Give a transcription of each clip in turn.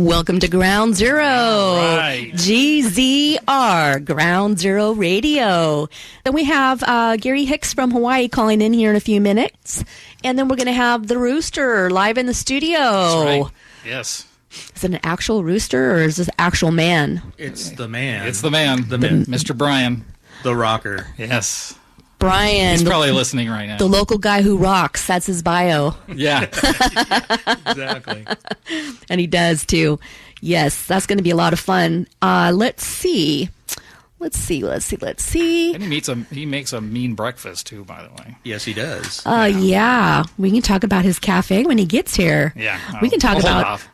Welcome to Ground Zero, right. GZR, Ground Zero Radio. Then we have Gary Hicks from Hawaii calling in here in a few minutes. And then we're going to have the Rooster live in the studio. That's right. Yes. Is it an actual rooster or is this actual man? It's the man. It's the man. Mr. Brian. The rocker. Yes. Brian. He's probably listening right now. The local guy who rocks. That's his bio. Yeah. Exactly. And he does, too. Yes, that's going to be a lot of fun. Let's see. And he makes a mean breakfast, too, by the way. Yes, he does. Yeah. We can talk about his cafe when he gets here. Yeah. We can talk I'll hold about... off.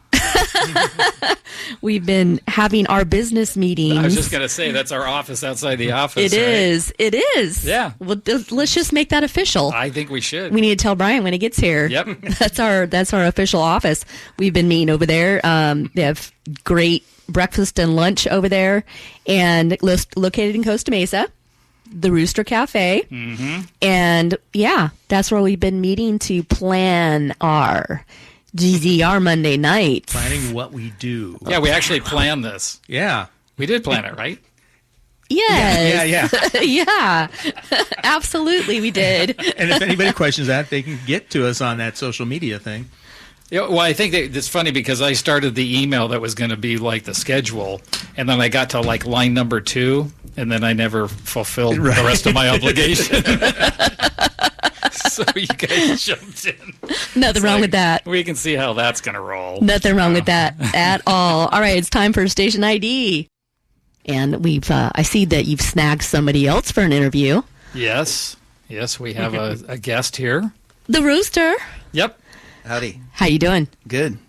We've been having our business meetings. I was just going to say, that's our office outside the office. It is. It is. Yeah. Well, let's just make that official. I think we should. We need to tell Brian when he gets here. Yep. That's our official office. We've been meeting over there. They have great breakfast and lunch over there, and located in Costa Mesa, the Rooster Cafe. Mm-hmm. And yeah, that's where we've been meeting to plan our GZR Monday nights. Planning what we do. Yeah, we actually planned this. Yeah. We did plan it, right? Yes. Yeah. Yeah. Absolutely, we did. And if anybody questions that, they can get to us on that social media thing. Yeah, well, I think that it's funny because I started the email that was going to be like the schedule, and then I got to like line number 2, and then I never fulfilled the rest of my obligation. So you guys jumped in. Nothing wrong with that. We can see how that's going to roll. Nothing wrong with that at all. All right, it's time for station ID. And we've I see that you've snagged somebody else for an interview. Yes, we have a guest here. The Rooster. Yep. Howdy. How you doing? Good.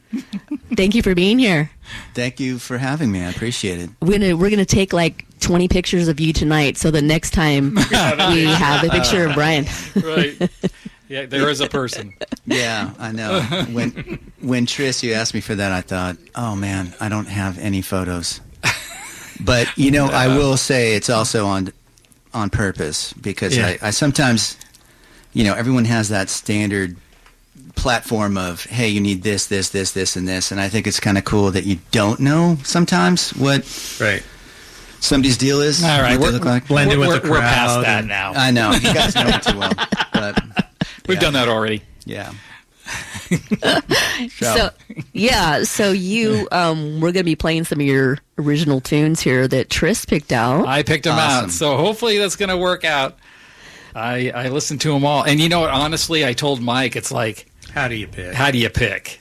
Thank you for being here. Thank you for having me. I appreciate it. We're gonna take like 20 pictures of you tonight, so the next time we have a picture of Brian. Right. Yeah, there is a person. Yeah, I know. When Tris, you asked me for that, I thought, oh man, I don't have any photos. But I will say it's also on purpose because I sometimes, everyone has that standard platform of, hey, you need this, this, this, this, and this, and I think it's kind of cool that you don't know sometimes what somebody's deal is. All right, what they look like. Blend in with the crowd. We're past that now. I know you guys know it too well, but We've done that already. Yeah. So you we're gonna be playing some of your original tunes here that Tris picked out. I picked them Awesome. out, so hopefully that's going to work out. I listened to them all, and you know what? Honestly, I told Mike, it's like, How do you pick? how do you pick?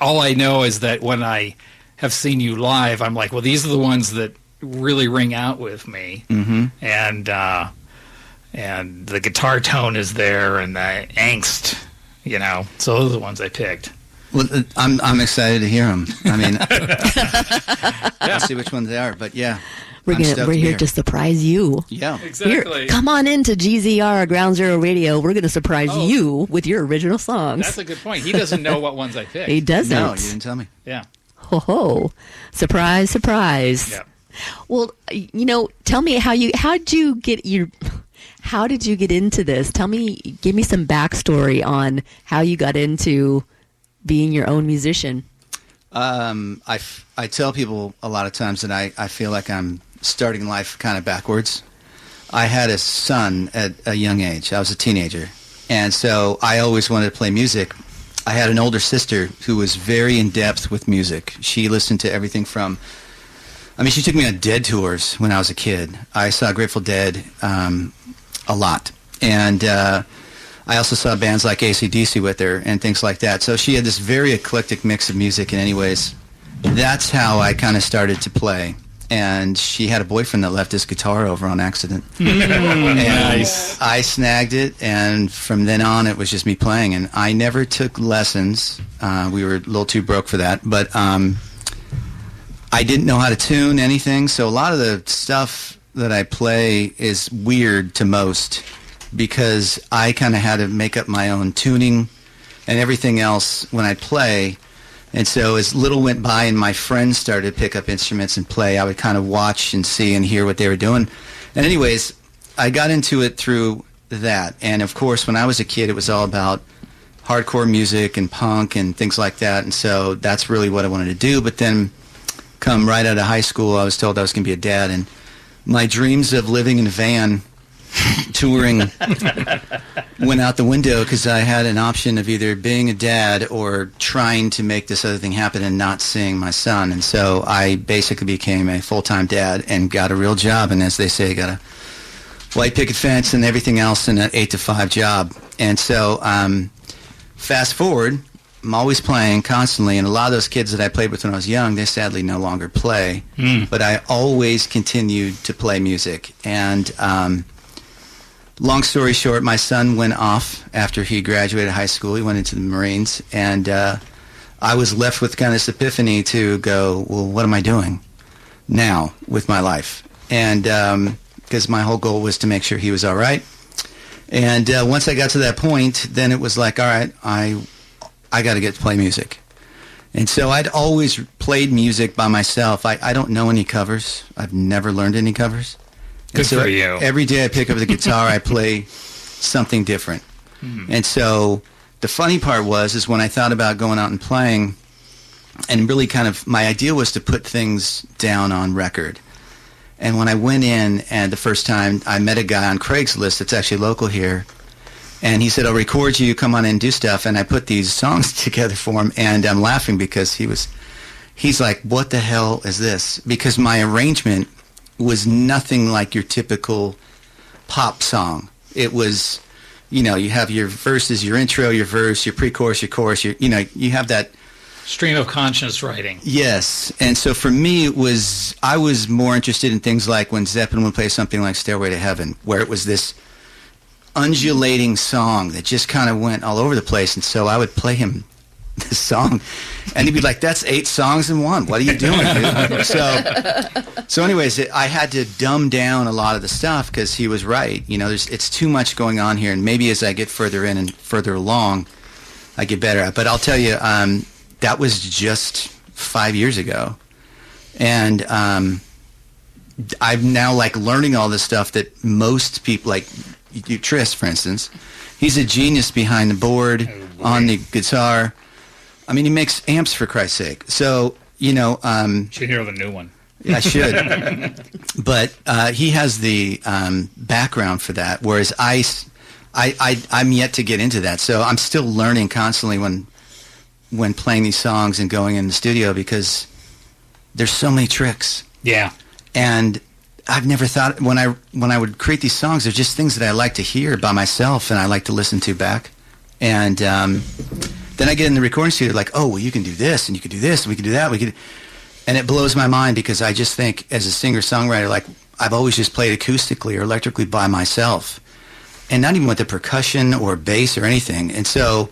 All I know is that when I have seen you live, I'm like, well, these are the ones that really ring out with me, and the guitar tone is there, and the angst, So those are the ones I picked. Well, I'm excited to hear them. I mean, I'll see which ones they are, but yeah. We're here to surprise you. Yeah. Exactly. Here, come on into GZR Ground Zero Radio. We're going to surprise you with your original songs. That's a good point. He doesn't know what ones I picked. He doesn't. No, you didn't tell me. Yeah. Ho ho! Surprise, surprise. Yeah. Well, tell me how did you get into this? Give me some backstory on how you got into being your own musician. I tell people a lot of times that I feel like I'm starting life kind of backwards. I had a son at a young age. I was a teenager. And so I always wanted to play music. I had an older sister who was very in-depth with music. She listened to everything from... she took me on Dead tours when I was a kid. I saw Grateful Dead a lot. And I also saw bands like AC/DC with her and things like that. So she had this very eclectic mix of music. And anyways, that's how I kind of started to play. And she had a boyfriend that left his guitar over on accident. And Nice. I snagged it, and from then on, it was just me playing. And I never took lessons. We were a little too broke for that. But I didn't know how to tune anything, so a lot of the stuff that I play is weird to most because I kind of had to make up my own tuning and everything else when I play. And so as little went by and my friends started to pick up instruments and play, I would kind of watch and see and hear what they were doing. And anyways, I got into it through that. And of course, when I was a kid, it was all about hardcore music and punk and things like that. And so that's really what I wanted to do. But then come right out of high school, I was told I was going to be a dad. And my dreams of living in a van touring went out the window because I had an option of either being a dad or trying to make this other thing happen and not seeing my son. And so I basically became a full-time dad and got a real job. And as they say, got a white picket fence and everything else in an 8-to-5 job. And so fast forward, I'm always playing constantly, and a lot of those kids that I played with when I was young, they sadly no longer play. But I always continued to play music. And long story short, my son went off after he graduated high school. He went into the Marines, and I was left with kind of this epiphany to go, well, what am I doing now with my life? And because my whole goal was to make sure he was all right. And once I got to that point, then it was like, all right, I got to get to play music. And so I'd always played music by myself. I don't know any covers. I've never learned any covers. Good so for you. Every day I pick up the guitar, I play something different. And so the funny part is when I thought about going out and playing, and really kind of my idea was to put things down on record. And when I went in, and the first time, I met a guy on Craigslist that's actually local here, and he said, I'll record you, come on in and do stuff. And I put these songs together for him, and I'm laughing because he's like, what the hell is this? Because my arrangement was nothing like your typical pop song. It was, you have your verses, your intro, your verse, your pre-chorus, your chorus, you have that stream of conscious writing. Yes. And so for me, I was more interested in things like when Zeppelin would play something like Stairway to Heaven, where it was this undulating song that just kind of went all over the place. And so I would play him this song, and he'd be like, that's 8 songs in one. What are you doing, dude? So anyways, I had to dumb down a lot of the stuff because he was right. It's too much going on here, and maybe as I get further in and further along, I get better at it. But I'll tell you, that was just 5 years ago. And I'm now learning all this stuff that most people, like Tris, for instance, he's a genius behind the board, on the guitar. I mean, he makes amps, for Christ's sake. So, should hear the new one. I should. But he has the background for that, whereas I'm yet to get into that. So I'm still learning constantly when playing these songs and going in the studio because there's so many tricks. Yeah. And I've never thought, when I would create these songs, they're just things that I like to hear by myself and I like to listen to back. And then I get in the recording studio like, oh, well, you can do this and you can do this and we can do that. And it blows my mind because I just think as a singer-songwriter, I've always just played acoustically or electrically by myself and not even with the percussion or bass or anything. And so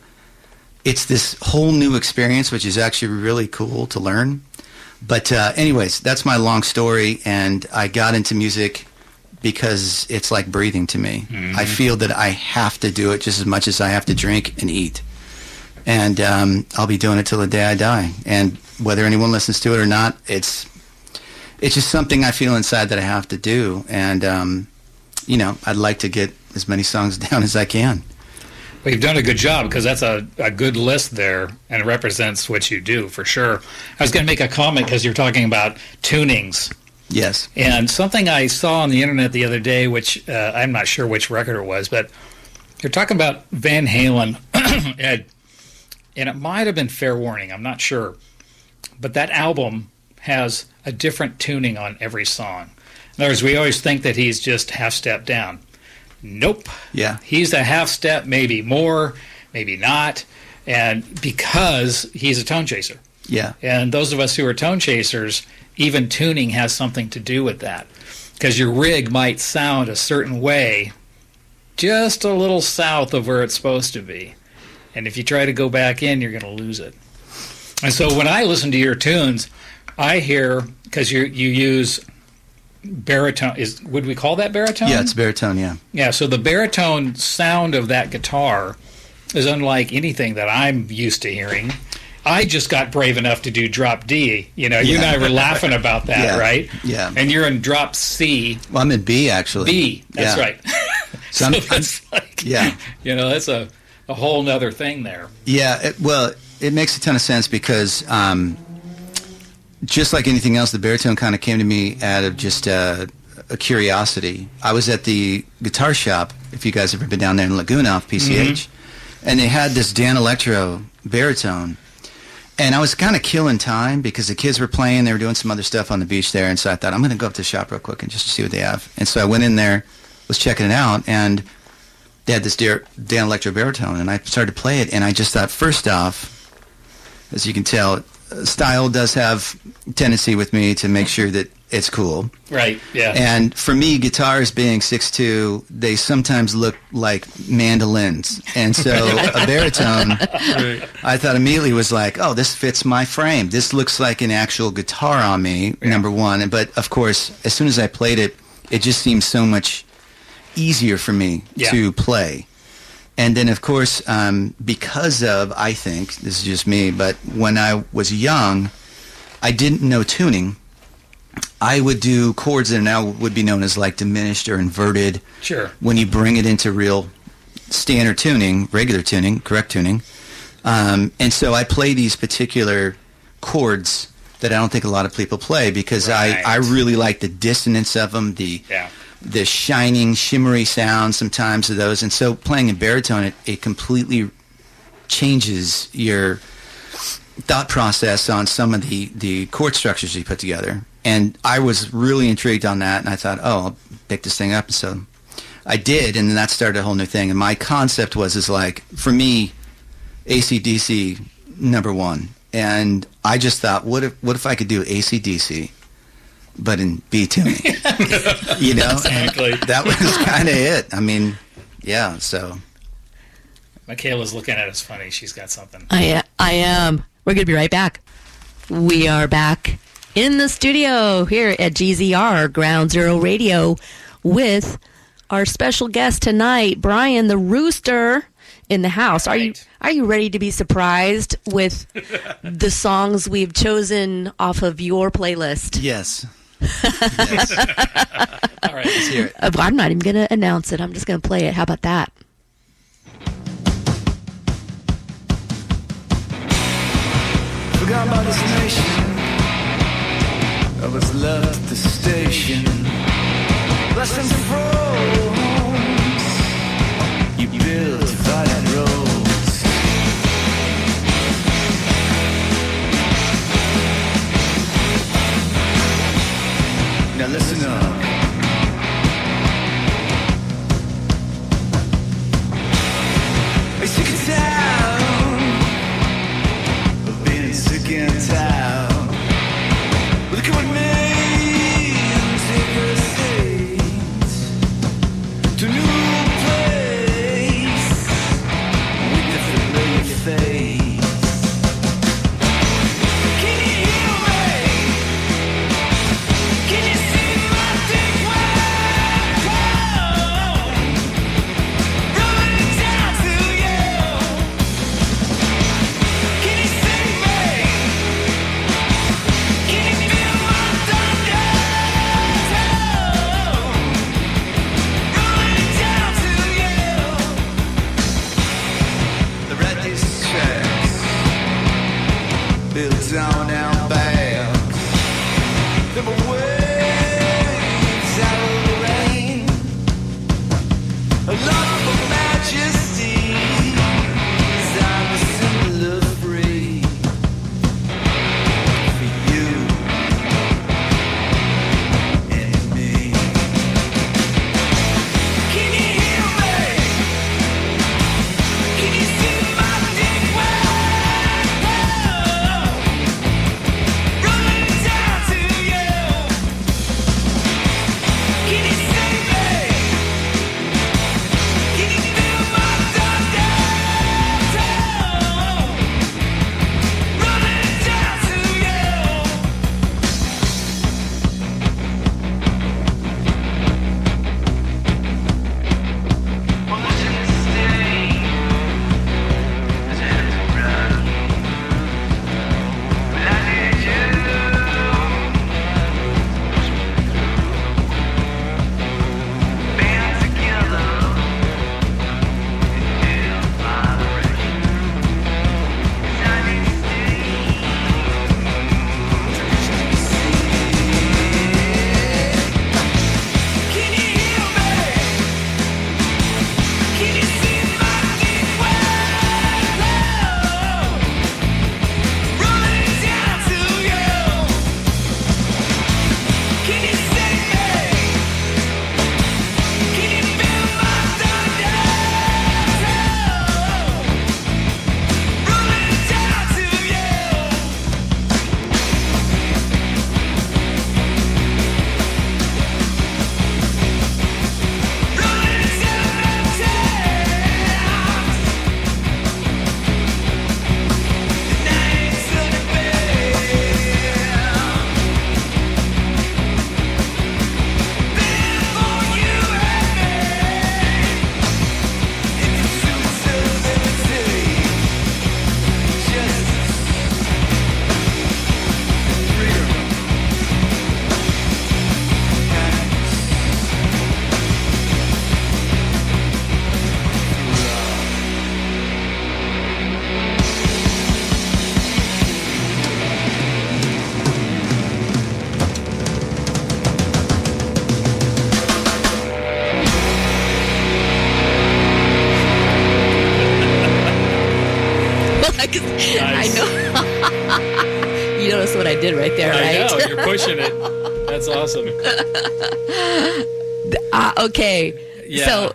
it's this whole new experience, which is actually really cool to learn. But anyways, that's my long story, and I got into music because it's like breathing to me. I feel that I have to do it just as much as I have to drink and eat. And I'll be doing it till the day I die. And whether anyone listens to it or not, it's just something I feel inside that I have to do. And, I'd like to get as many songs down as I can. Well, you've done a good job because that's a good list there and it represents what you do for sure. I was going to make a comment because you're talking about tunings. Yes. And something I saw on the internet the other day, which I'm not sure which record it was, but you're talking about Van Halen, and it might have been Fair Warning, I'm not sure. But that album has a different tuning on every song. In other words, we always think that he's just half step down. Nope. Yeah. He's a half step, maybe more, maybe not, and because he's a tone chaser. Yeah. And those of us who are tone chasers, even tuning has something to do with that. Because your rig might sound a certain way just a little south of where it's supposed to be. And if you try to go back in, you're going to lose it. And so when I listen to your tunes, I hear, because you use baritone, would we call that baritone? Yeah, it's baritone, yeah. Yeah, so the baritone sound of that guitar is unlike anything that I'm used to hearing. I just got brave enough to do drop D. You and I were laughing about that, yeah. right? Yeah. And you're in drop C. Well, I'm in B, actually. B, that's right. So that's like, yeah. that's a whole nother thing there. Yeah, it makes a ton of sense because just like anything else, the baritone kind of came to me out of just a curiosity. I was at the guitar shop, if you guys have ever been down there in Laguna off PCH, and they had this Dan Electro baritone. And I was kind of killing time because the kids were playing. They were doing some other stuff on the beach there. And so I thought, I'm going to go up to the shop real quick and just see what they have. And so I went in there, was checking it out, and they had this Dan Electro baritone. And I started to play it, and I just thought, first off, as you can tell, style does have tendency with me to make sure that it's cool. Right, yeah. And for me, guitars being 6'2", they sometimes look like mandolins. And so a baritone, I thought immediately was like, oh, this fits my frame. This looks like an actual guitar on me, number one. But, of course, as soon as I played it, it just seemed so much easier for me to play. And then, of course, because of, I think, this is just me, but when I was young, I didn't know tuning. I would do chords that now would be known as like diminished or inverted. Sure. When you bring it into real standard tuning, regular tuning, correct tuning. And so I play these particular chords that I don't think a lot of people play because I really like the dissonance of them, the shining, shimmery sound sometimes of those. And so playing in baritone, it completely changes your thought process on some of the chord structures you put together. And I was really intrigued on that, and I thought, oh, I'll pick this thing up. And so I did, and then that started a whole new thing. And my concept was like, for me, AC/DC, number one. And I just thought, what if I could do AC/DC, but in B tuning? You know? Exactly. And that was kind of it. I mean, yeah, so. Michaela's looking at us funny. She's got something. I am. We're going to be right back. We are back in the studio here at GZR, Ground Zero Radio, with our special guest tonight, Brian the Rooster, in the house. Right. Are you ready to be surprised with the songs we've chosen off of your playlist? Yes. All right, let's hear it. I'm not even going to announce it. I'm just going to play it. How about that? Forgot about this nation. I was left at the station. Lessons froze. You built divided roads. Now listen up. I sick and tired of being sick and tired. Look at what made take a state to a new place with the familiar face. Can you hear me? Can you see my dick rolling down to you? Can you see me? Can you feel my thunder rolling down to you? The red distracts built on our backs. There were waves out of the rain. A love for majesty is I'm a symbol of free. For you and me. Can you hear me? Can you see my dick I know. You notice what I did right there, right? I know, you're pushing it. That's awesome. Okay. Yeah. So,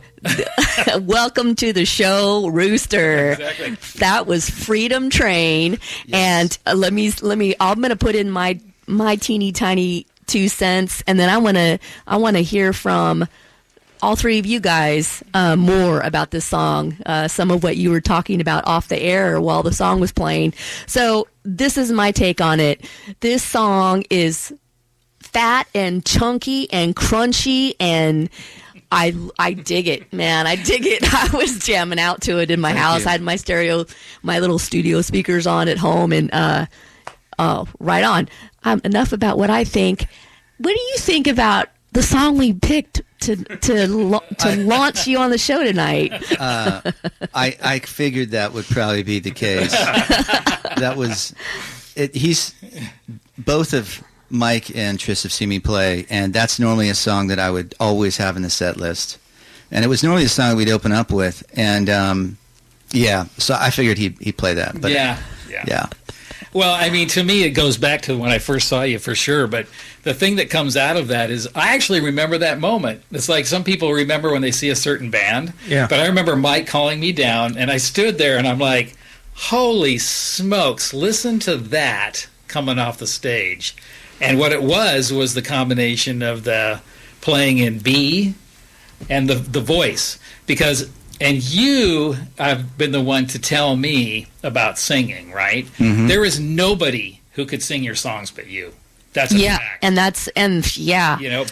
welcome to the show, Rooster. Exactly. That was Freedom Train, and let me. I'm gonna put in my teeny tiny 2 cents, and then I wanna hear from all three of you guys more about this song. Some of what you were talking about off the air while the song was playing. So this is my take on it. This song is fat and chunky and crunchy, and I dig it, man. I dig it. I was jamming out to it in my house. you. I had my little studio speakers on at home, and right on. Enough about what I think. What do you think about the song we picked to launch you on the show tonight? I figured that would probably be the case. That was it. He's both of Mike and Tris have seen me play, and that's normally a song that I would always have in the set list. And it was normally the song we'd open up with, and yeah, so I figured he'd play that. But yeah. Well, I mean, to me, it goes back to when I first saw you for sure. But the thing that comes out of that is I actually remember that moment. It's like some people remember when they see a certain band. Yeah. But I remember Mike calling me down, and I stood there, and I'm like, holy smokes, listen to that coming off the stage. And what it was the combination of the playing in B and the voice. Because... And you have been the one to tell me about singing, right? Mm-hmm. There is nobody who could sing your songs but you. That's a fact. And yeah. You know,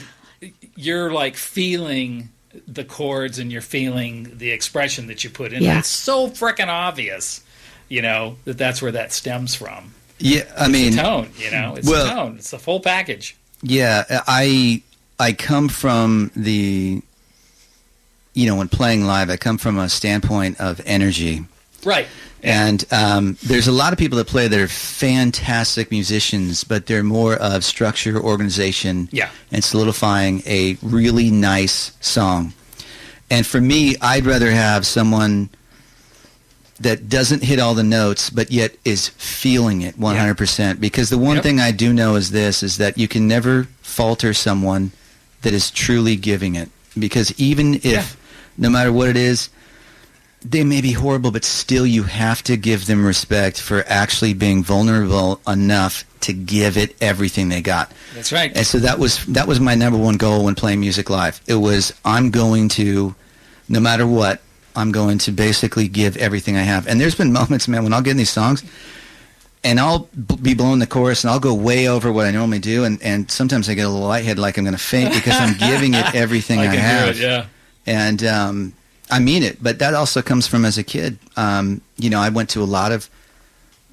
you're like feeling the chords and you're feeling the expression that you put in. Yeah. It's so freaking obvious, you know, that's where that stems from. Yeah, I It's mean, the tone, you know. It's the tone. It's the full package. yeah, I come from the, you know, when playing live, I come from a standpoint of energy. Right. And there's a lot of people that play that are fantastic musicians, but they're more of structure, organization, and solidifying a really nice song. And for me, I'd rather have someone that doesn't hit all the notes, but yet is feeling it 100%. Because the one thing I do know is this, is that you can never falter someone that is truly giving it. Because even if, no matter what it is, they may be horrible, but still you have to give them respect for actually being vulnerable enough to give it everything they got. That's right. And so that was my number one goal when playing music live. It was, I'm going to, no matter what, I'm going to basically give everything I have. And there's been moments, man, when I'll get in these songs, and I'll be blowing the chorus, and I'll go way over what I normally do, and sometimes I get a little lightheaded, like I'm going to faint, because I'm giving it everything I have. Do it, yeah. And I mean it, but that also comes from as a kid. You know, I went to a lot of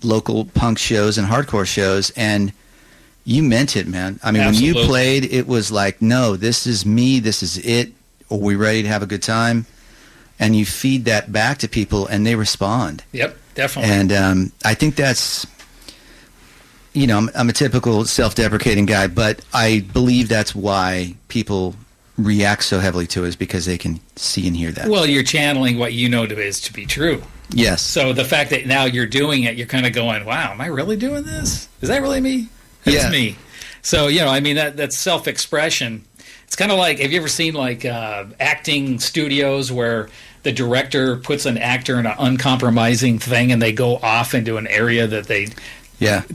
local punk shows and hardcore shows, and you meant it, man. I mean, Absolutely. when you played, it was like, no, this is me, this is it. Are we ready to have a good time? And you feed that back to people, and they respond. Yep, definitely. And I think that's, you know, I'm a typical self-deprecating guy, but I believe that's why people react so heavily to it, is because they can see and hear that. Well, you're channeling what you know is to be true. Yes. So the fact that now you're doing it, you're kind of going, wow, am I really doing this? Is that really me? It's me. So, you know, I mean, that's self-expression. It's kind of like, have you ever seen like acting studios where the director puts an actor in an uncompromising thing and they go off into an area that they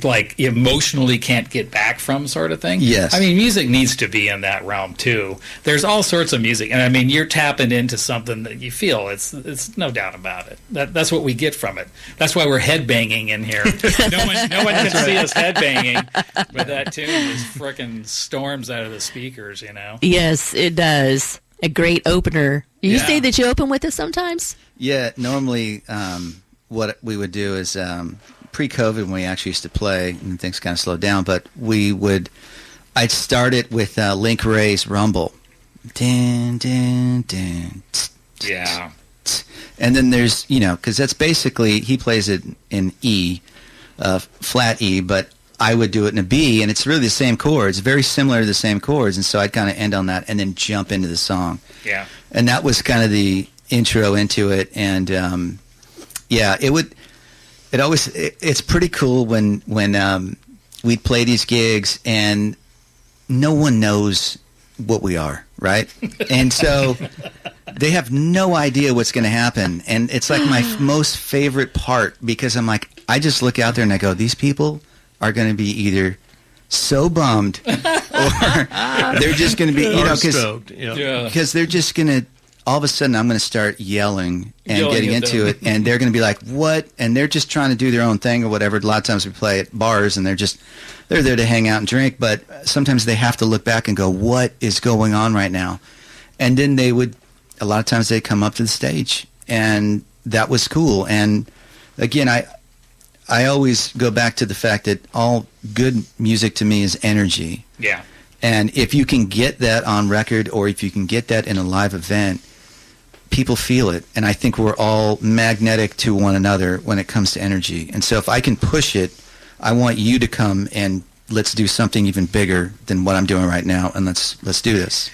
like emotionally can't get back from, sort of thing? Yes. I mean, music needs to be in that realm too. There's all sorts of music, and I mean, you're tapping into something that you feel. It's no doubt about it. That's what we get from it. That's why we're headbanging in here. No one can see us headbanging, but that tune just frickin' storms out of the speakers, you know? Yes, it does. A great opener. You say that you open with it sometimes? Yeah, normally what we would do is pre-COVID, when we actually used to play, and things kind of slowed down, but I'd start it with Link Wray's Rumble. Dun, dun, dun, Yeah. and then there's, you know, because that's basically, he plays it in E, flat E, but I would do it in a B, and it's really the same chords, very similar to the same chords, and so I'd kind of end on that and then jump into the song. Yeah. And that was kind of the intro into it, and it would, It's pretty cool when we'd play these gigs and no one knows what we are, right? And so they have no idea what's going to happen. And it's like my most favorite part because I'm like, I just look out there and I go, these people are going to be either so bummed or they're just going to be, because they're just going to, all of a sudden I'm going to start yelling and getting into it, and they're going to be like, what? And they're just trying to do their own thing or whatever. A lot of times we play at bars and they're there to hang out and drink, but sometimes they have to look back and go, what is going on right now? And then a lot of times they come up to the stage, and that was cool. And again, I always go back to the fact that all good music to me is energy. Yeah. And if you can get that on record or if you can get that in a live event, people feel it. And I think we're all magnetic to one another when it comes to energy. And so if I can push it, I want you to come and let's do something even bigger than what I'm doing right now, and let's do this.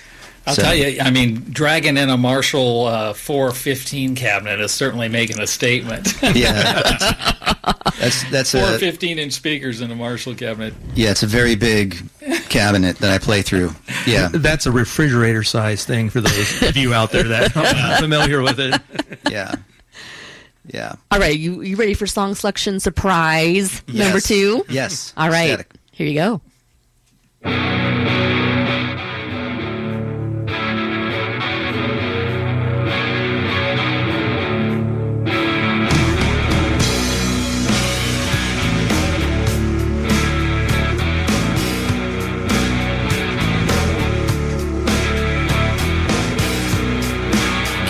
I'll tell you, I mean, dragging in a Marshall 415 cabinet is certainly making a statement. Yeah, that's 415-inch speakers in a Marshall cabinet. Yeah, it's a very big cabinet that I play through. Yeah, that's a refrigerator-sized thing for those of you out there that are familiar with it. Yeah. Yeah. All right, you ready for song selection surprise number 2? Yes. All right, Static. Here you go.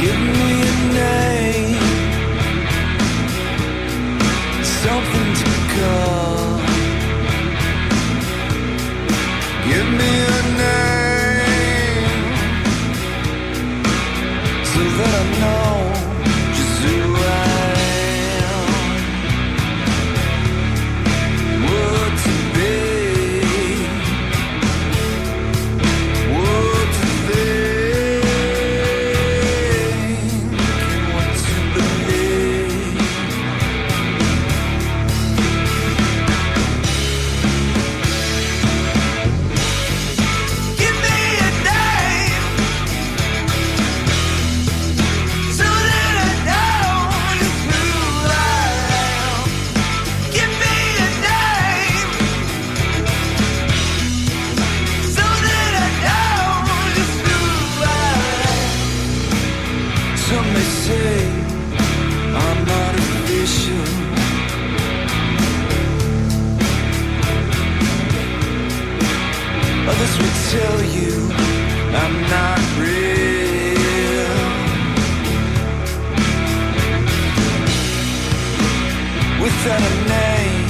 Give me a name, something to call. Give me a name, so that I know just who I am. What to be, what to think, and what to believe. Give me a name, so that I know just who I am. Give me a name, so that I know just who I am. Some may say I'm artificial. Others will tell you I'm not real. Without a name,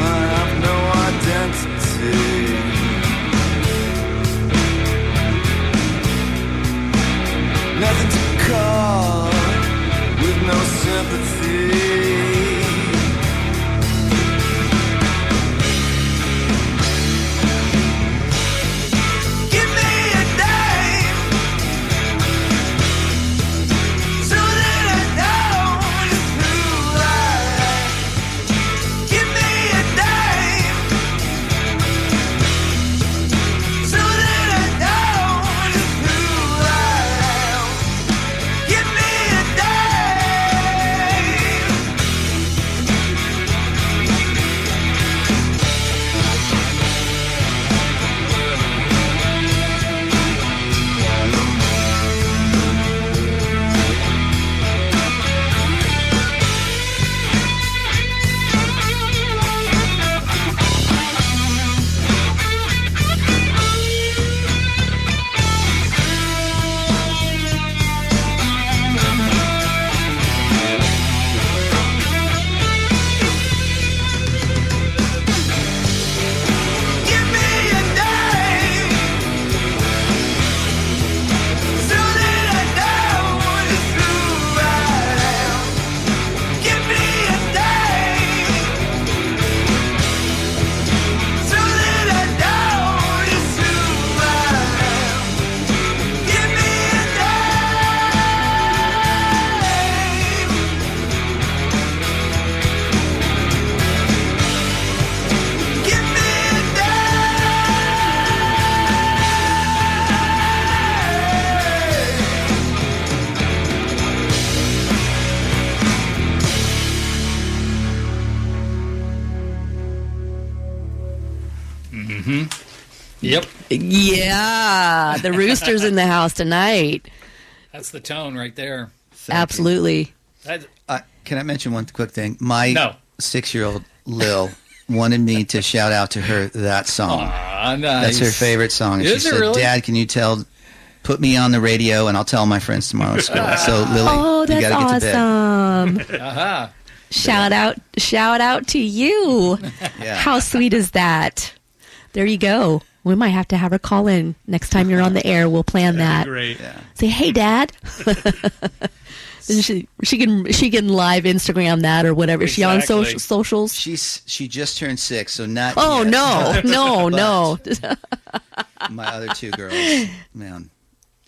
I have no identity. Nothing to call, with no sympathy. Give me a name, so that I know just who I am. Give me a name, so that I know just who I am. Give me a name. Yep. Yeah, the Rooster's in the house tonight. That's the tone right there. Thank you. Absolutely. That, Can I mention one quick thing? My No. 6-year-old Lil wanted me to shout out to her that song. aw, nice. That's her favorite song. And Is she it said, really? Dad, can you put me on the radio and I'll tell my friends tomorrow at school. So, Lily, Oh, you that's got to get to bed. awesome. Aha. Shout out to you. Yeah. How sweet is that? There you go. We might have to have her call in next time you're on the air. We'll plan that. Great. Yeah. Say, hey, Dad. And she can live Instagram that or whatever. Is she on Exactly. socials? She just turned 6, so not Oh yet. no. My other 2 girls, man,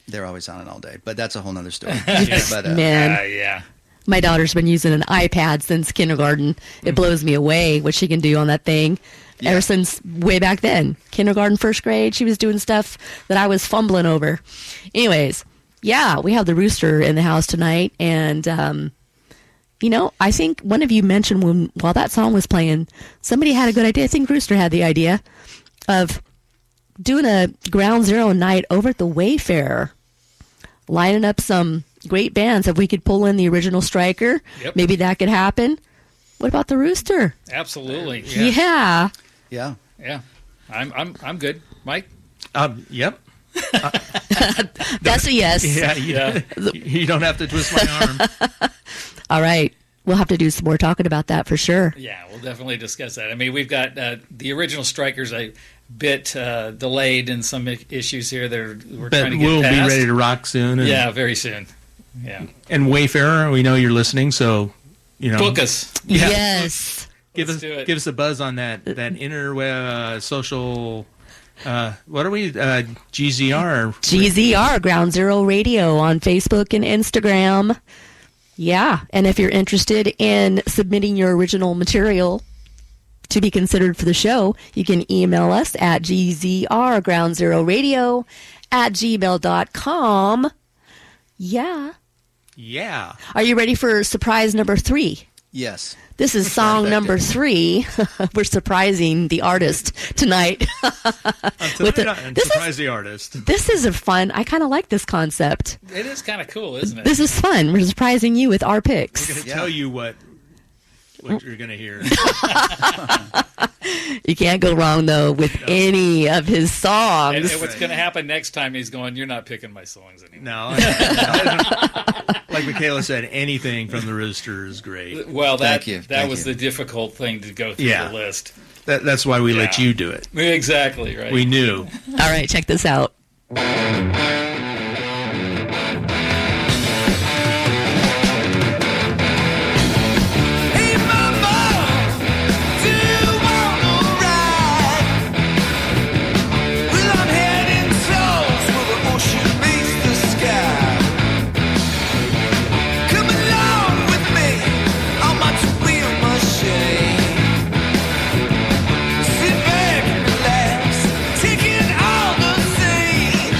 they're always on it all day. But that's a whole nother story. But, Man, Yeah. my daughter's been using an iPad since kindergarten. It blows me away what she can do on that thing. Yeah. Ever since way back then, kindergarten, first grade, she was doing stuff that I was fumbling over. Anyways, yeah, we have the Rooster in the house tonight, and I think one of you mentioned while that song was playing, somebody had a good idea. I think Rooster had the idea of doing a Ground Zero night over at the Wayfarer, lining up some great bands. If we could pull in the original Striker, Yep. maybe that could happen. What about the Rooster? Absolutely. Yeah. yeah. Yeah. I'm good. Mike? Yep. That's a yes. Yeah. Yeah. You don't have to twist my arm. All right. We'll have to do some more talking about that for sure. Yeah, we'll definitely discuss that. I mean, we've got the original Strikers a bit delayed in some issues here. We're But trying to get we'll be past. ready to rock soon. And, Yeah, very soon. Yeah. And Wayfarer, we know you're listening, so Book us. Yeah. Yes. Give Let's us do it. give us a buzz on that interweb social. What are we? GZR. GZR, Ground Zero Radio on Facebook and Instagram. Yeah. And if you're interested in submitting your original material to be considered for the show, you can email us at gzrgroundzeroradio@gmail.com. Yeah. Yeah. Are you ready for surprise number 3? Yes. This is song Perfect. number 3. We're surprising the artist tonight. With the- And this is- surprise the artist. This is a fun, I kind of like this concept. It is kind of cool, isn't it? This is fun. We're surprising you with our We're picks. going to tell you what you're going to hear. You can't go wrong, though, with any of his songs. and what's going to happen next time, he's going, you're not picking my songs anymore. No. Like Michaela said, anything from the Rooster is great. Well, that Thank you. that Thank was you. the difficult thing to go through Yeah. the list. That's why we let Yeah. you do it. Exactly, right. We knew. All right, check this out. Hey mama, do you wanna ride? Well, I'm heading towards where the ocean meets the sky. Come along with me on my two-wheel machine. Sit back and relax, take in all the scene.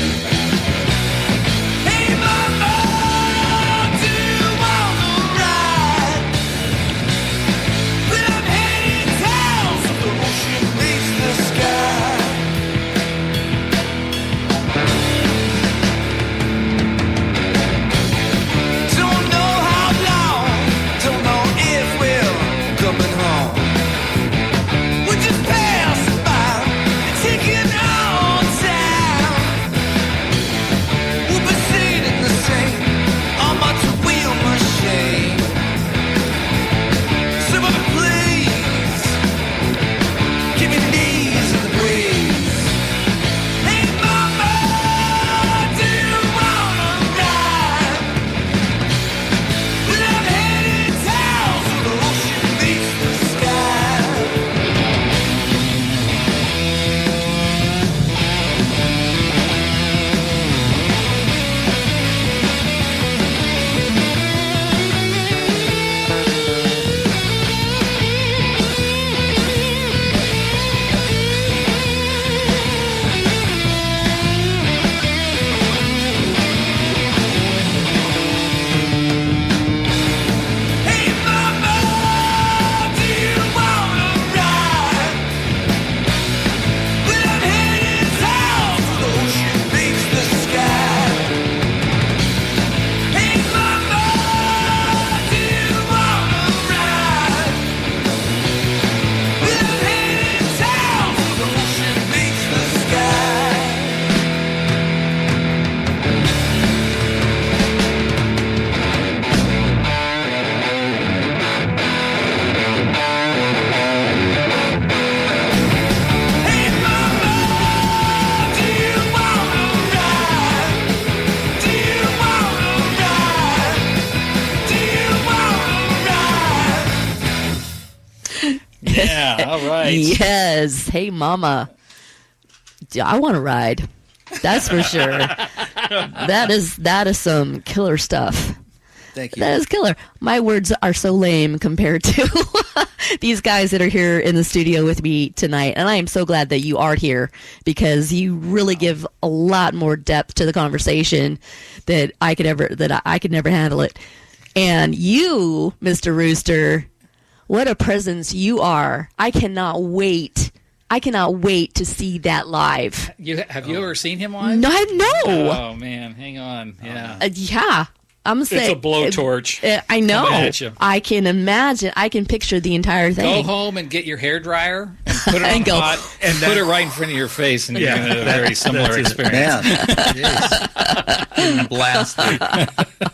Yeah, all right. Yes. Hey, mama. I want to ride. That's for sure. That is some killer stuff. Thank you. That is killer. My words are so lame compared to these guys that are here in the studio with me tonight. And I am so glad that you are here because you really give a lot more depth to the conversation that I could never handle it. And you, Mr. Rooster, what a presence you are. I cannot wait to see that live. Have you ever seen him live? No. Oh man, hang on. Yeah. Yeah. I'm saying It's a blowtorch. I know. Coming at you. I can imagine. I can picture the entire Go thing. home and get your hair dryer and put it on And go- hot and put it right in front of your face, and you're going to have a very similar experience. Man. Blasted.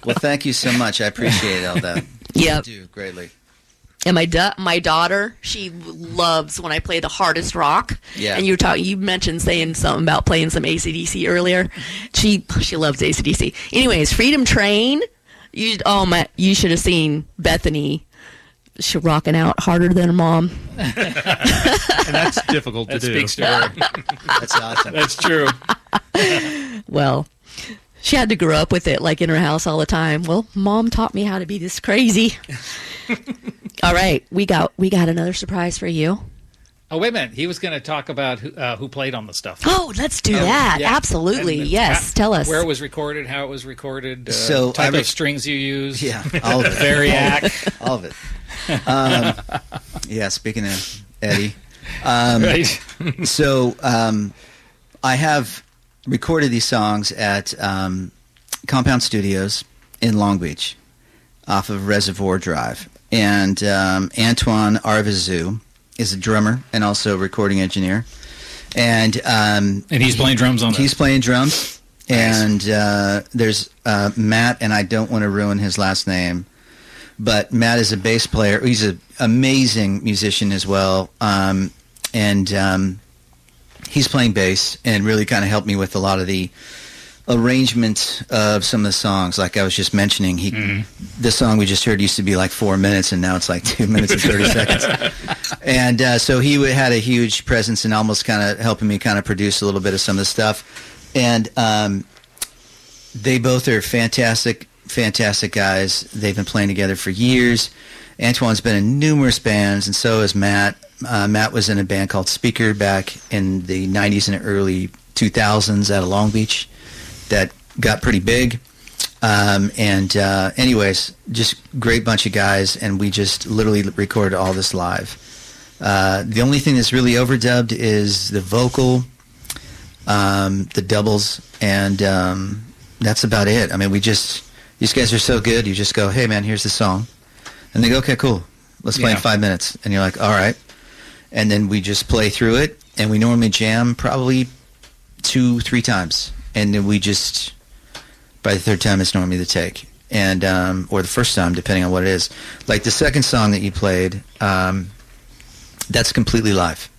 Well, thank you so much. I appreciate all that. Yep. I do greatly. And my daughter, she loves when I play the hardest rock. Yeah. And you mentioned saying something about playing some AC/DC earlier. She loves AC/DC. Anyways, Freedom Train. You should have seen Bethany. She rocking out harder than her mom. And that's difficult to That do. speaks to her. That's awesome. That's true. Well, she had to grow up with it, like in her house all the time. Well, mom taught me how to be this crazy. All right, we got another surprise for you. Oh, wait a minute. He was going to talk about who played on the stuff. Oh, let's do that. Yeah. Absolutely. And Yes. Tell us. where it was recorded, how it was recorded, So type I of strings you used. Yeah, all of it. Variac. All of it. Yeah, speaking of Eddie. Right. So I have recorded these songs at Compound Studios in Long Beach off of Reservoir Drive. And Antoine Arvizu is a drummer and also a recording engineer. And he's playing drums on he's this. playing drums. Nice. And there's Matt, and I don't want to ruin his last name, but Matt is a bass player. He's an amazing musician as well. And he's playing bass and really kind of helped me with a lot of the arrangement of some of the songs. Like I was just mentioning, the song we just heard used to be like 4 minutes, and now it's like 2 minutes and 30 seconds. And so he had a huge presence and almost kind of helping me kind of produce a little bit of some of the stuff. And they both are fantastic guys. They've been playing together for years. Antoine's been in numerous bands, and so has Matt. Matt was in a band called Speaker back in the 90s and early 2000s out of Long Beach that got pretty big. Anyways, just great bunch of guys, and we just literally recorded all this live. The only thing that's really overdubbed is the vocal, the doubles, and that's about it. I mean, these guys are so good, you just go, hey man, here's the song. And they go, okay, cool. Let's play in 5 minutes. And you're like, all right. And then we just play through it, and we normally jam probably 2-3 times. And then we just, by the third time, it's normally the take. And, or the first time, depending on what it is. Like the second song that you played, that's completely live.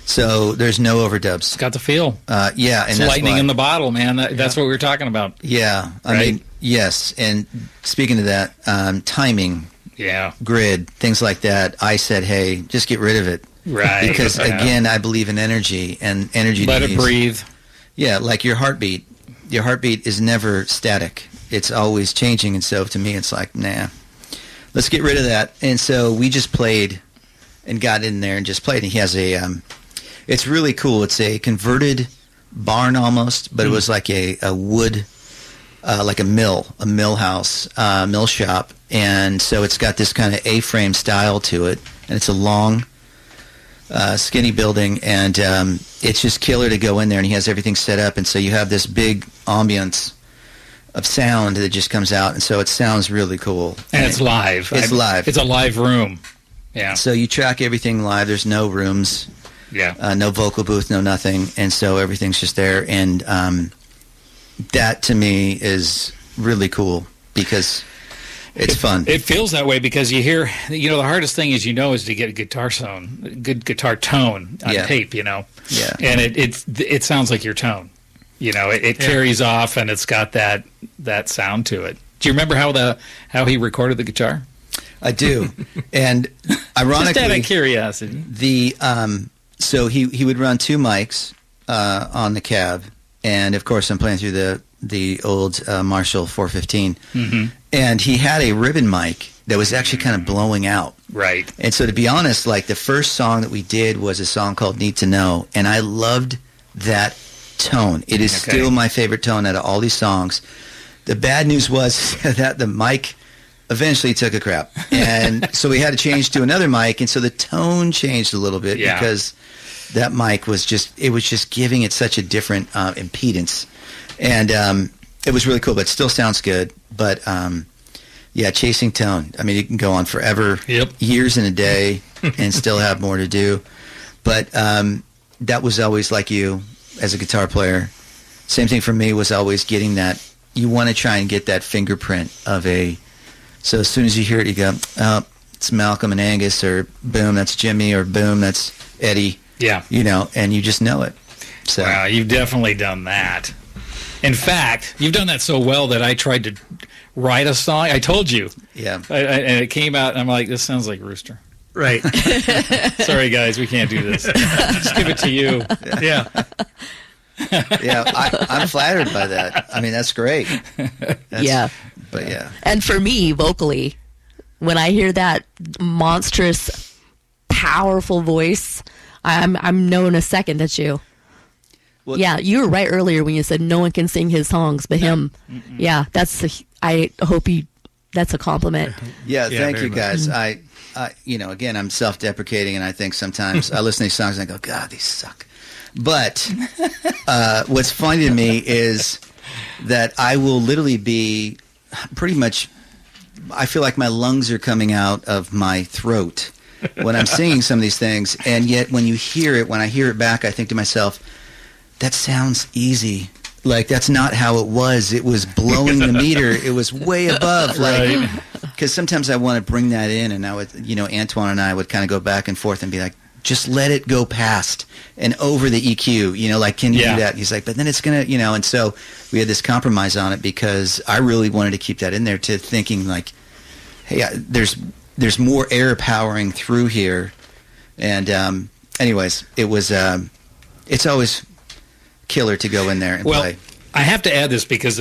So there's no overdubs. It's got the feel. Yeah. And It's that's lightning why- in the bottle, man. That's what we were talking about. Yeah. I Right? mean, yes. And speaking of that, timing, Yeah. grid, things like that, I said, hey, just get rid of it. Right. Because, Yeah. again, I believe in energy, and energy Let it needs- breathe. Yeah, like your heartbeat. Your heartbeat is never static. It's always changing, and so to me it's like, nah, let's get rid of that. And so we just played and got in there and just played. And he has it's really cool. It's a converted barn almost, but it was like a wood, like a mill house, mill shop. And so it's got this kind of A-frame style to it, and it's a long, skinny building, and it's just killer to go in there, and he has everything set up, and so you have this big ambience of sound that just comes out, and so it sounds really cool. And it's live. It's live. It's a live room. Yeah. So you track everything live. There's no rooms, Yeah. no vocal booth, no nothing, and so everything's just there, and that to me is really cool because it's fun. It feels that way because you hear, the hardest thing is to get a guitar tone on Yeah. tape, Yeah. and it sounds like your tone, it carries off, and it's got that sound to it. Do you remember how he recorded the guitar? I do. And Ironically, Just out of curiosity. So he would run 2 mics on the cab, and of course I'm playing through the old Marshall 415, and he had a ribbon mic that was actually kind of blowing out. Right. And so to be honest, like the first song that we did was a song called Need to Know, and I loved that tone. It is still my favorite tone out of all these songs. The bad news was that the mic eventually took a crap, and so we had to change to another mic, and so the tone changed a little bit because that mic was just giving it such a different impedance, and it was really cool, but it still sounds good. But yeah, chasing tone. I mean, you can go on forever, years in a day, and still have more to do. But that was always like you as a guitar player. Same thing for me was always getting that. You want to try and get that fingerprint of a. So as soon as you hear it, you go, oh, it's Malcolm and Angus, or boom, that's Jimmy, or boom, that's Eddie. Yeah. You know, and you just know it. So. Wow, you've definitely done that. In fact, you've done that so well that I tried to write a song. I told you. Yeah. And it came out, and I'm like, this sounds like Rooster. Right. Sorry, guys, we can't do this. Just give it to you. Yeah. Yeah, I'm flattered by that. I mean, that's great. Yeah. But yeah. And for me, vocally, when I hear that monstrous, powerful voice, I'm knowing a second that's you. Well, Yeah, you were right earlier when you said no one can sing his songs but him. Yeah, I hope that's a compliment. Yeah, Yeah, thank very you guys. I again, I'm self-deprecating, and I think sometimes I listen to these songs and I go, God, these suck. But what's funny to me is that I will literally be pretty much, I feel like my lungs are coming out of my throat when I'm singing some of these things, and yet when I hear it back, I think to myself, that sounds easy. Like, that's not how it was. It was blowing the meter. It was way above. Like, because sometimes I want to bring that in, and I would, Antoine and I would kind of go back and forth and be like, just let it go past and over the EQ, like, can you do that? He's like, but then it's going to, and so we had this compromise on it because I really wanted to keep that in there, to thinking like, hey, there's more air powering through here. And anyways, it was, it's always killer to go in there and play. I have to add this because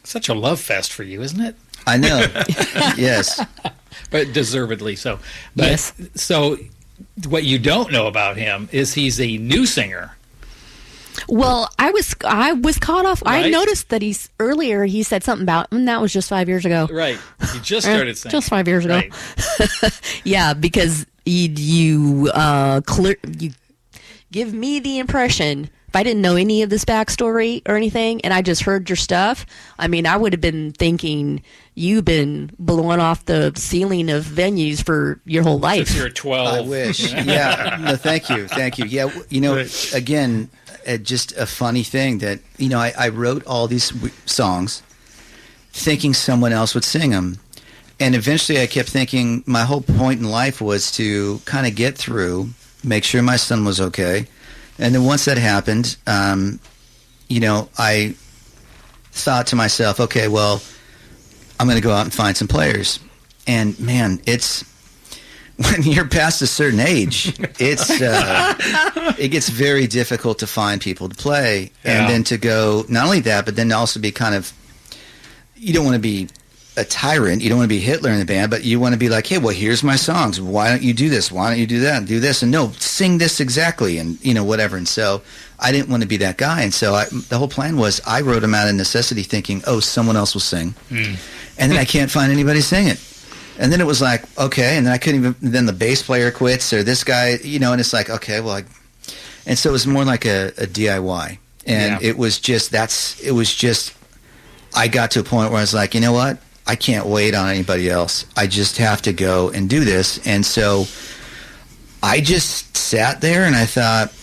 such a love fest for you, isn't it? I know. Yes. But deservedly so. But, Yes. So what you don't know about him is he's a new singer. Well, I was caught off. I Right. noticed that earlier he said something about, that was just 5 years ago. Right. You just started singing. Just 5 years ago. Right. Yeah, because you give me the impression, if I didn't know any of this backstory or anything, and I just heard your stuff, I mean, I would have been thinking you've been blowing off the ceiling of venues for your whole life. Since you're 12. I wish. Yeah. No, thank you. Thank you. Yeah. Again, just a funny thing that, I wrote all these songs thinking someone else would sing them. And eventually I kept thinking my whole point in life was to kind of get through, make sure my son was okay. And then once that happened, I thought to myself, okay, well, I'm going to go out and find some players. And man, it's when you're past a certain age, it gets very difficult to find people to play. And then to go, not only that, but then to also be kind of, you don't want to be a tyrant. You don't want to be Hitler in the band, but you want to be like, hey, well, here's my songs. Why don't you do this? Why don't you do that and do this? And no, sing this exactly, and whatever. And so I didn't want to be that guy. And so the whole plan was I wrote them out of necessity, thinking, oh, someone else will sing. And then I can't find anybody to sing it. And then it was like, okay, and then I couldn't even. Then the bass player quits, or this guy, and it's like, okay, well, and so it was more like a DIY, and it was just I got to a point where I was like, you know what? I can't wait on anybody else. I just have to go and do this. And so I just sat there and I thought,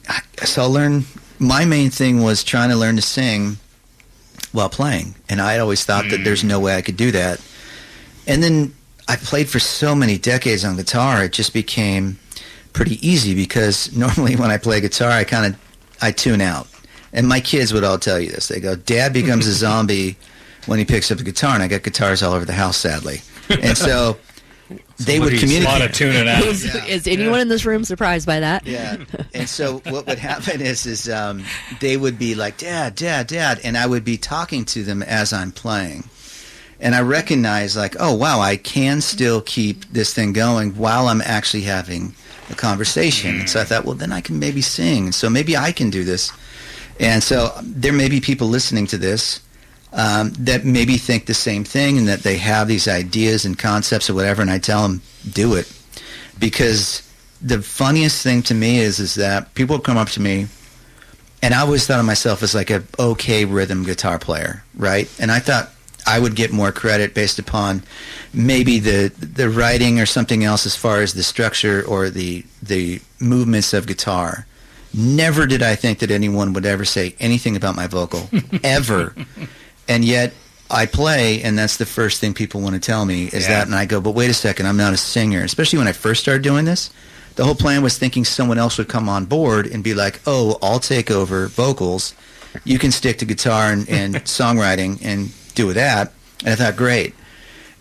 I guess I'll learn. My main thing was trying to learn to sing while playing. And I had always thought that there's no way I could do that. And then I played for so many decades on guitar, it just became pretty easy, because normally when I play guitar, I tune out. And my kids would all tell you this. They go, Dad becomes a zombie when he picks up the guitar, and I got guitars all over the house, sadly. And so they would Somebody's- A communicate. lot of tuning out. Is anyone in this room surprised by that? Yeah. And so what would happen is they would be like, Dad, Dad, Dad. And I would be talking to them as I'm playing. And I recognize, like, oh, wow, I can still keep this thing going while I'm actually having a conversation. And so I thought, well, then I can maybe sing. So maybe I can do this. And so there may be people listening to this that maybe think the same thing and that they have these ideas and concepts or whatever. And I tell them, do it. Because the funniest thing to me is that people come up to me, and I always thought of myself as like an okay rhythm guitar player, right? And I thought I would get more credit based upon maybe the writing or something else as far as the structure or the movements of guitar. Never did I think that anyone would ever say anything about my vocal, ever. And yet I play, and that's the first thing people want to tell me is that, and I go, but wait a second, I'm not a singer. Especially when I first started doing this, the whole plan was thinking someone else would come on board and be like, oh, I'll take over vocals. You can stick to guitar and songwriting and do that. And I thought, great.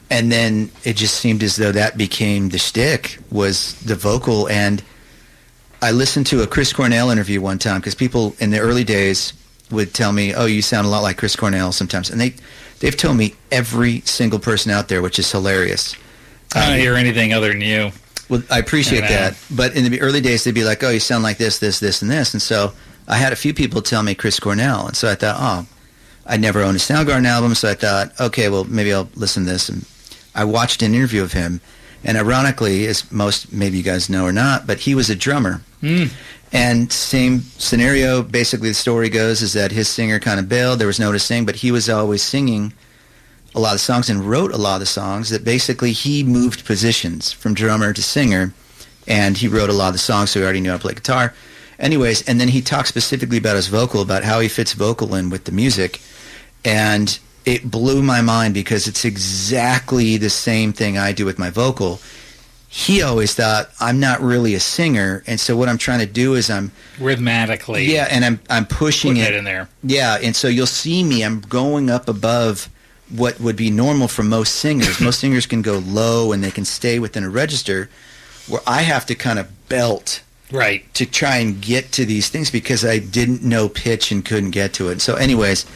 And then it just seemed as though that became the shtick, was the vocal. And I listened to a Chris Cornell interview one time, because people in the early days would tell me, oh, you sound a lot like Chris Cornell sometimes. And they've told me every single person out there, which is hilarious. I don't hear anything other than you. Well, I appreciate Yeah. that. But in the early days, they'd be like, oh, you sound like this, this, this, and this. And so I had a few people tell me Chris Cornell. And so I thought, oh, I never owned a Soundgarden album. So I thought, okay, well, maybe I'll listen to this. And I watched an interview of him. And ironically, as most maybe you guys know or not, but he was a drummer. And same scenario, basically the story goes, is that his singer kind of bailed. There was no one to sing, but he was always singing a lot of songs and wrote a lot of the songs that basically he moved positions from drummer to singer, and he wrote a lot of the songs, so he already knew how to play guitar. Anyways, and then he talked specifically about his vocal, about how he fits vocal in with the music, and it blew my mind because it's exactly the same thing I do with my vocal. He always thought I'm not really a singer, and so what I'm trying to do is I'm Rhythmatically. and I'm pushing Putting it it in there. Yeah, and so you'll see me. I'm going up above what would be normal for most singers. Most singers can go low and they can stay within a register, where I have to kind of belt Right. to try and get to these things because I didn't know pitch and couldn't get to it. So anyways,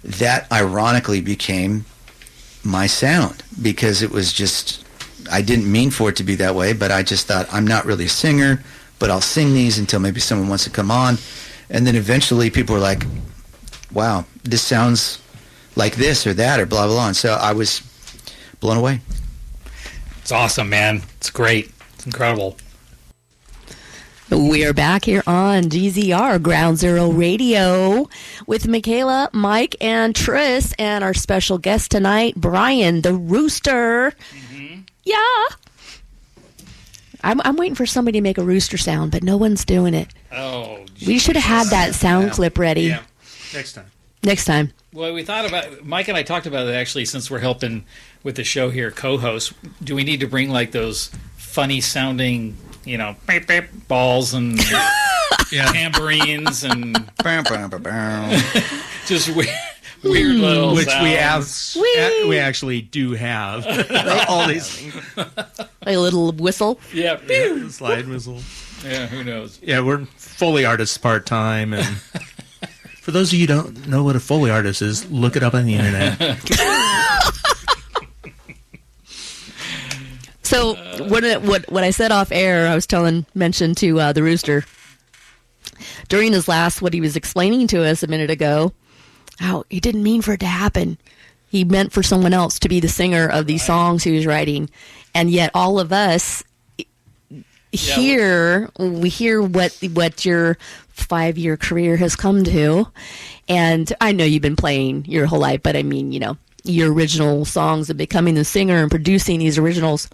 that ironically became my sound, because it was just, I didn't mean for it to be that way, but I just thought I'm not really a singer, but I'll sing these until maybe someone wants to come on. And then eventually people were like, wow, this sounds like this or that or blah, blah, blah. And so I was blown away. It's awesome, man. It's great. It's incredible. We are back here on GZR Ground Zero Radio with Michaela, Mike, and Tris, and our special guest tonight, Brian the Rooster. Yeah. I'm waiting for somebody to make a rooster sound, but no one's doing it. Oh, We should have had that sound clip ready Yeah. Next time. next time. well, we thought about, Mike and I talked about it actually, since we're helping with the show here, co-host. Do we need to bring like those funny sounding, beep, beep, balls and tambourines and just weird little Which sounds? we actually do have. All these things. Like a little whistle. Yeah, Yeah, slide whistle. yeah. Who knows? Yeah, we're Foley artists part time, and for those of you who don't know what a Foley artist is, look it up on the internet. So what I said off air, I was mentioned to the Rooster during his last, what he was explaining to us a minute ago, how he didn't mean for it to happen. He meant for someone else to be the singer of these songs he was writing, and yet all of us hear what your 5-year career has come to. And I know you've been playing your whole life, but I mean, your original songs and becoming the singer and producing these originals,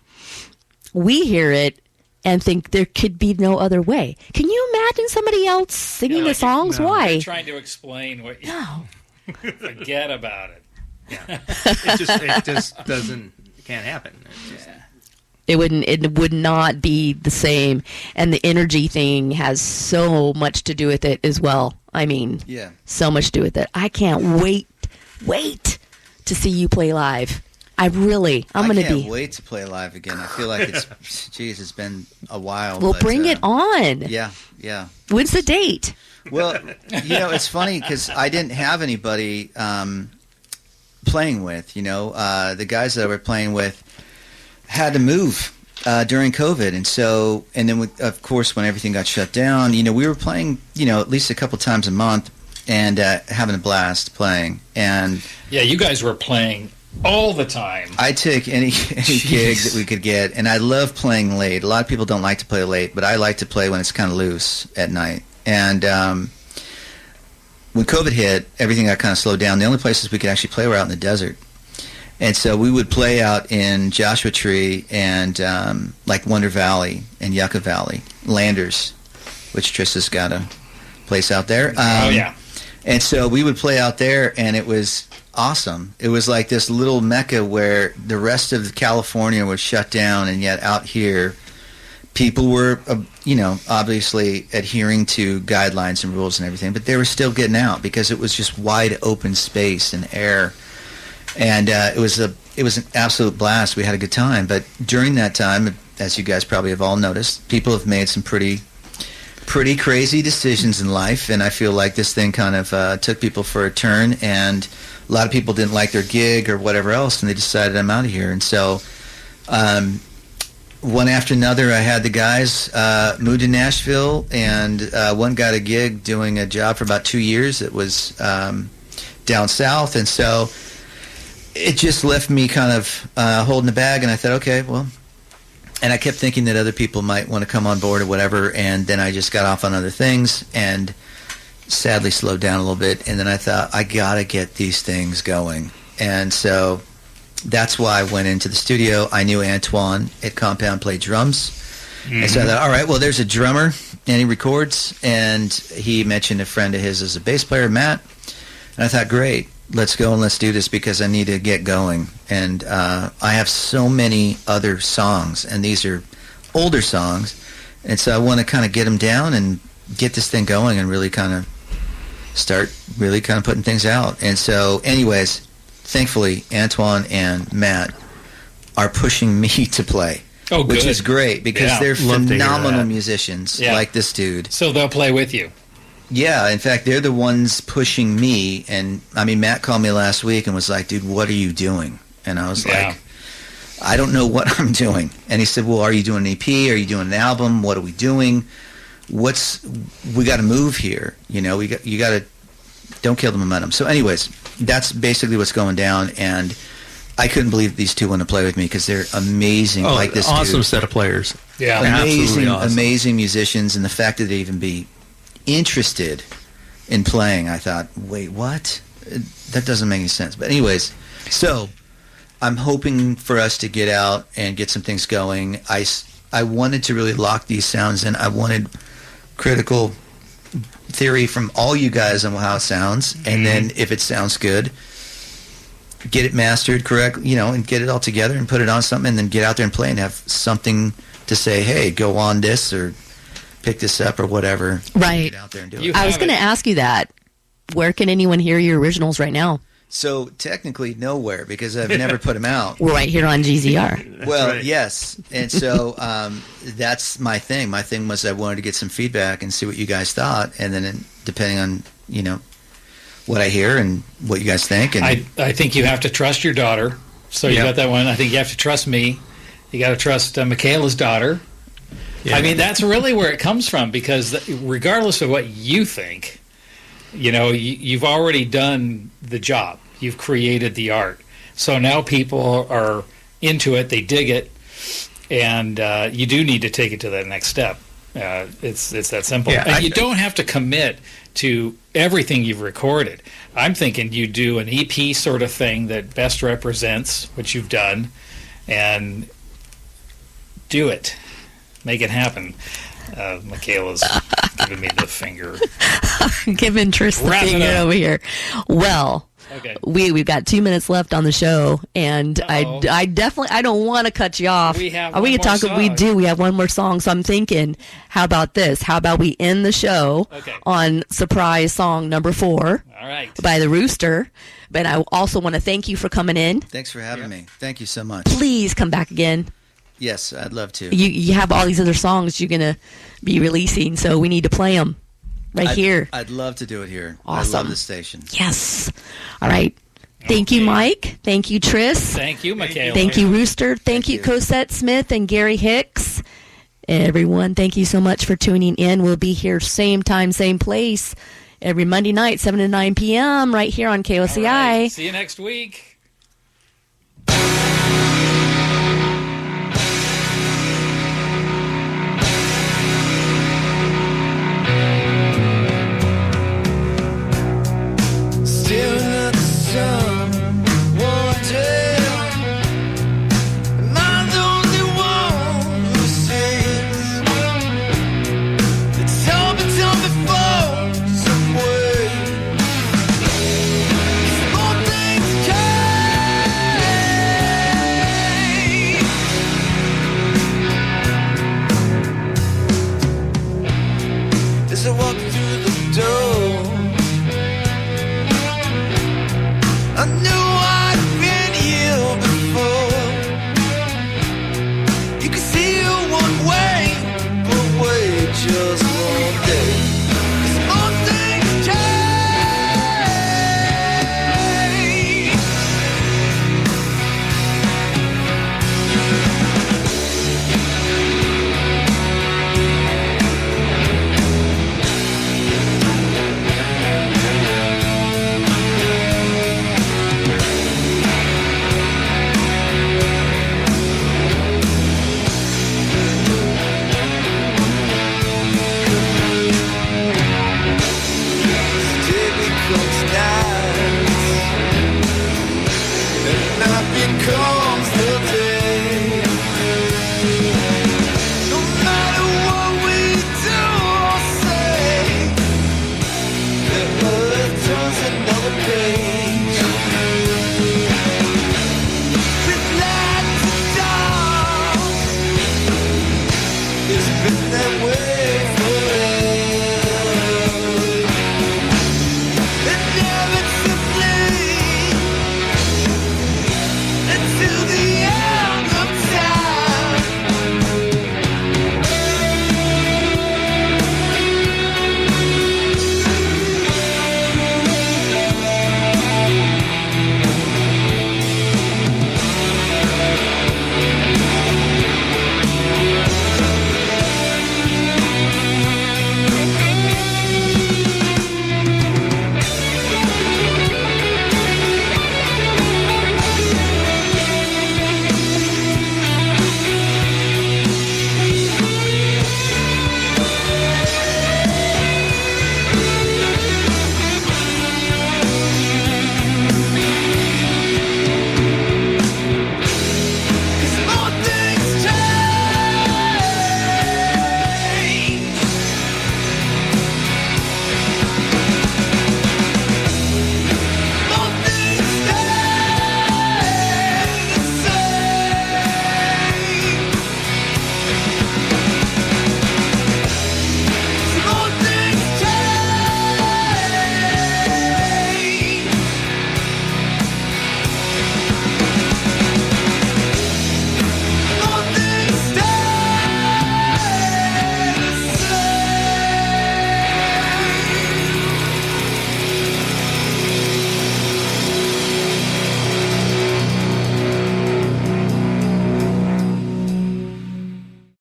we hear it and think there could be no other way. Can you imagine somebody else singing the songs? no. Why? You're trying to explain what you No. forget about it. It just doesn't, it can't happen. It would not be the same. And the energy thing has so much to do with it as well. I mean, Yeah. so much to do with it. I can't wait to see you play live. I'm going to can't be. wait to play live again. I feel like it's been a while. Well, but, bring it on. Yeah. When's the date? Well, it's funny because I didn't have anybody playing with. The guys that I were playing with had to move during COVID, and then of course when everything got shut down, we were playing, at least a couple times a month, and having a blast playing. And yeah, you guys were playing all the time. I took any gig that we could get, and I love playing late. A lot of people don't like to play late, but I like to play when it's kind of loose at night. And when COVID hit, everything got kind of slowed down. The only places we could actually play were out in the desert. And so we would play out in Joshua Tree and like Wonder Valley and Yucca Valley, Landers, which Trista's got a place out there. Yeah. And so we would play out there, and it was awesome. It was like this little mecca where the rest of California was shut down, and yet out here, people were, obviously adhering to guidelines and rules and everything, but they were still getting out because it was just wide open space and air. And it was an absolute blast. We had a good time. But during that time, as you guys probably have all noticed, people have made some pretty crazy decisions in life, and I feel like this thing kind of took people for a turn, and a lot of people didn't like their gig or whatever else, and they decided, I'm out of here. And so one after another, I had the guys move to Nashville, and one got a gig doing a job for about 2 years. It was down south, and so it just left me kind of holding the bag, and I thought, okay, well, and I kept thinking that other people might want to come on board or whatever, and then I just got off on other things and sadly slowed down a little bit, and then I thought, I got to get these things going. And so that's why I went into the studio. I knew Antoine at Compound played drums, and so I thought, all right, well, there's a drummer, and he records, and he mentioned a friend of his as a bass player, Matt, and I thought, great. Let's go and let's do this because I need to get going. And I have so many other songs, and these are older songs. And so I want to kind of get them down and get this thing going and really kind of start really kind of putting things out. And so anyways, thankfully, Antoine and Matt are pushing me to play. Oh, good. Which is great because they're Love to hear phenomenal that. musicians Yeah. like this dude. So they'll play with you. Yeah, in fact, they're the ones pushing me. And, I mean, Matt called me last week and was like, dude, what are you doing? And I was Yeah. like, I don't know what I'm doing. And he said, well, are you doing an EP? Are you doing an album? What are we doing? We got to move here. You got to, don't kill the momentum. So anyways, that's basically what's going down. And I couldn't believe these two want to play with me because they're amazing. Oh, like this awesome dude. set of players. Yeah. Absolutely Amazing, awesome. amazing musicians, and the fact that they even be interested in playing, I thought, wait, what? That doesn't make any sense. But anyways, so I'm hoping for us to get out and get some things going. I wanted to really lock these sounds in. I wanted critical theory from all you guys on how it sounds, and then if it sounds good, get it mastered correctly, and get it all together and put it on something, and then get out there and play and have something to say, hey, go on this or pick this up or whatever. Right. Get out there and do You- it. I was have going to it. ask you that. Where can anyone hear your originals right now? So technically nowhere because I've never put them out. We're right here on GZR. Well, right. yes. And so that's my thing. My thing was I wanted to get some feedback and see what you guys thought. And then depending on, what I hear and what you guys think. And I think you have to trust your daughter. So you Yeah. got that one. I think you have to trust me. You got to trust Michaela's daughter. Yeah. I mean, that's really where it comes from because regardless of what you think, you've already done the job. You've created the art. So now people are into it. They dig it. And you do need to take it to that next step. It's that simple. Yeah, and you don't have to commit to everything you've recorded. I'm thinking you do an EP sort of thing that best represents what you've done and do it. Make it happen. Michaela's giving me the finger. Giving Tris the Wrap it finger up. over here. Well, Okay. we've got 2 minutes left on the show, and Uh-oh. I definitely I don't want to cut you off. We have Are we one gonna more talk? We song. do. We have one more song. So I'm thinking, how about this? How about we end the show Okay. on surprise song number 4 All right. by the Rooster? But I also want to thank you for coming in. Thanks for having me. Thank you so much. Please come back again. Yes, I'd love to. You have all these other songs you're gonna be releasing, so we need to play them right here. I'd love to do it here. Awesome. I love the station. Yes. All right. Thank you, Okay. Mike. Thank you, Tris. Thank you, Michaela. Thank you, Rooster. Thank you, you. Cosette Smith and Gary Hicks. Everyone, thank you so much for tuning in. We'll be here same time, same place every Monday night, 7 to 9 p.m. right here on All KOCI. right. See you next week. Staring at the sun, wondering, am I the only one who sees? It's all been done before, some way. Small things change. As I walk through the door, I knew I'd been here before. You can see it one way, but wait just one day. Small things change. Day becomes night, and night becomes the day. No matter what we do or say, the earth turns another page. With light to dark, it's been that way.